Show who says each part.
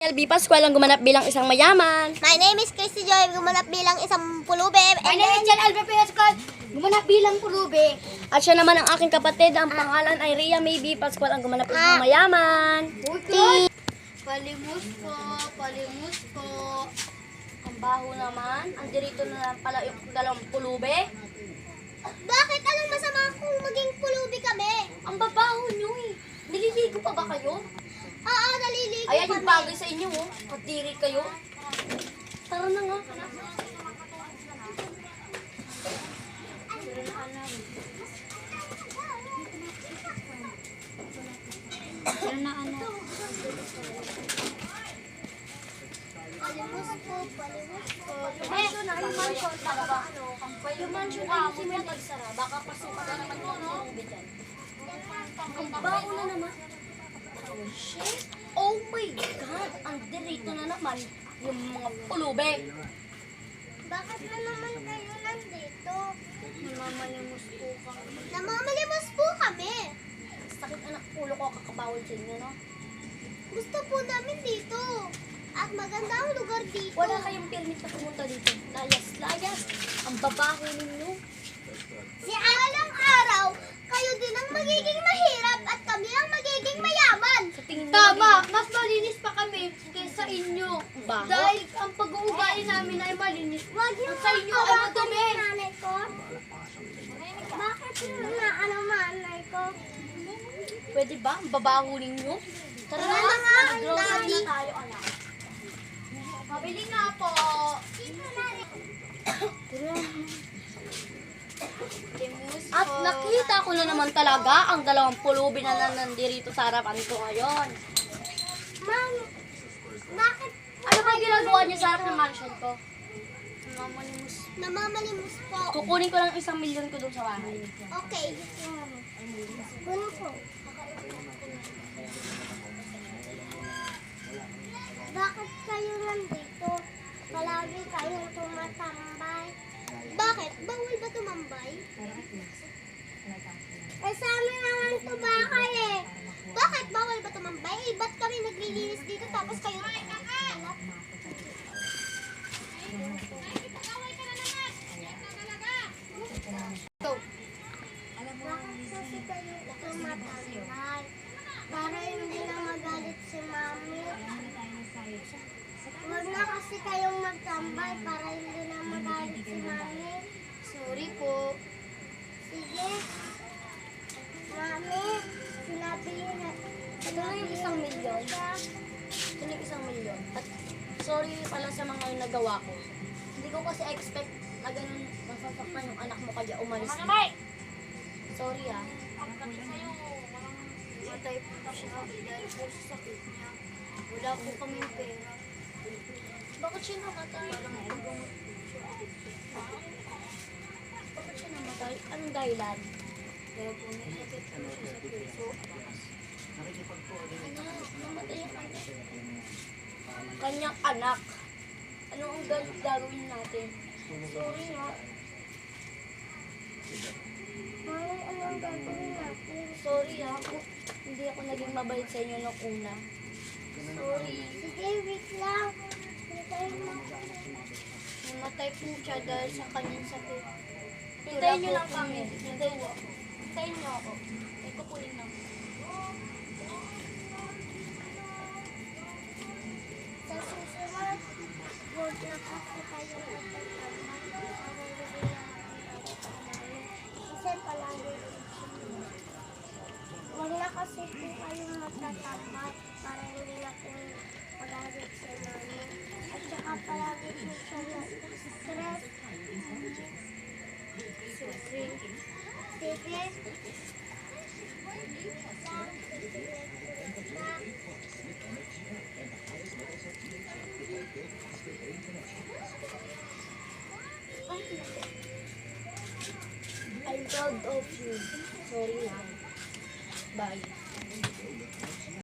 Speaker 1: LB Pascual ang gumanap bilang isang mayaman.
Speaker 2: My name is Christy Joy, gumanap bilang isang pulubi.
Speaker 3: My name is Jan Albert Pascual, gumanap bilang pulubi.
Speaker 1: At siya naman ang aking kapatid, ang pangalan ay Rhea May B. Pascual ang gumanap isang mayaman.
Speaker 3: Palimus po, palimus po.
Speaker 1: Ang baho naman. Ang dirito na lang pala yung dalawang pulubi.
Speaker 2: Bakit anong masama kung maging pulubi kami?
Speaker 1: Ang babaho nyo eh. Nililigo pa ba kayo?
Speaker 2: Oo, naliligo
Speaker 1: Ayan yung
Speaker 2: kami.
Speaker 1: bagay sa inyo oh. Kadiri kayo. Tara na nga.
Speaker 3: Sino na ano?
Speaker 2: Palimus po, palimus po.
Speaker 1: Mansion na yung mansion. Baka ba ano? Yung mansion na yung simula magsara. Baka pasukan na naman yung pulubi dyan. Ang baho na naman. Oh shit. Oh my God. Ang dirito na naman yung mga pulubi.
Speaker 2: Bakit na naman kayo nandito?
Speaker 3: Namamalimos po kami.
Speaker 2: Namamalimos po kami.
Speaker 1: Sakit anak ulo ko kakabawal sa inyo, no?
Speaker 2: Gusto po namin dito. At maganda ang lugar dito.
Speaker 1: Wala kayong permit na pumunta dito. Layas. Ang babaho ninyo.
Speaker 2: Si alang araw, kayo din ang magiging mahirap at kami ang magiging mayaman.
Speaker 1: Sa tingin
Speaker 3: Tama, mas malinis pa kami kaysa inyo.
Speaker 1: Baho?
Speaker 3: Dahil ang pag-uugali namin ay malinis.
Speaker 2: Wag niyo
Speaker 3: Ang sa inyo ay madumi.
Speaker 2: nanay ko. Bakit na ano nanay ko?
Speaker 1: Pwede ba? Ang babaho ninyo? Tara
Speaker 2: Tara
Speaker 1: na
Speaker 2: na nga,
Speaker 1: Mag-grocery
Speaker 2: Daddy.
Speaker 1: na tayo, anak.
Speaker 3: Mabili nga po. Limus
Speaker 1: At
Speaker 3: po.
Speaker 1: nakita ko na naman talaga ang dalawang pulubi na nandirito sa harapan ko ngayon.
Speaker 2: Ma'am, bakit
Speaker 1: Ano ba yung ginagawa niyo sa harap ng mansion ko?
Speaker 3: Namamalimos.
Speaker 2: namamalimos po?
Speaker 1: Kukunin ko lang 1,000,000 ko doon sa bahay.
Speaker 2: Okay. Kunin po. Bakit kayo nandito? Palagi kayong tumatambay. Bakit? Bawal ba tumambay? Eh, sa amin naman to bakay eh. Bakit bawal ba tumambay? Eh, ba't kami naglilinis dito tapos kayo tumatambay? Bakit kasi kayo tumatambay? Para hindi na magalit si mami. Huwag na kasi kayong magtambay para hindi na magalit si mami.
Speaker 3: Sorry po.
Speaker 2: Sige. Mami, sinabi na.
Speaker 1: Ito na yung 1,000,000. Ito na yung 1,000,000. At sorry pala sa mga yung nagawa ko. Hindi ko kasi expect na ganun masasaktan yung anak mo kaya umalis na. Sorry ah.
Speaker 3: Matay po siya dahil po sa sakit niya. Wala po kaming pera.
Speaker 1: Bakit siya namatay? Bakit siya namatay? Anong dahilan?
Speaker 3: Dahil po may sakit po siya sa puso.
Speaker 1: Ano? Namatay yung anak. Kanyang anak. Ano ang gagawin natin? Sorry ha.
Speaker 2: Mami, anong gagawin natin?
Speaker 1: Sorry ha. Hindi ako naging mabait sa inyo nung una. Sorry.
Speaker 2: Sige, wait lang. Hintayin mo.
Speaker 3: Namatay po siya dahil sa kanyang sakit.
Speaker 1: Hintayin nyo lang kami. Hintayin nyo ako. Ay, kukunin lang.
Speaker 2: Sa susunod, huwag na kasi kayo magtatambay para hindi na magalit si mami. Kasi palagi huwag na kasi po kayong magtatambay para hindi na po magalit si mami. At saka palagi po siya na-stress. Sige.
Speaker 1: I'm proud of you. Sorry ha. Bye.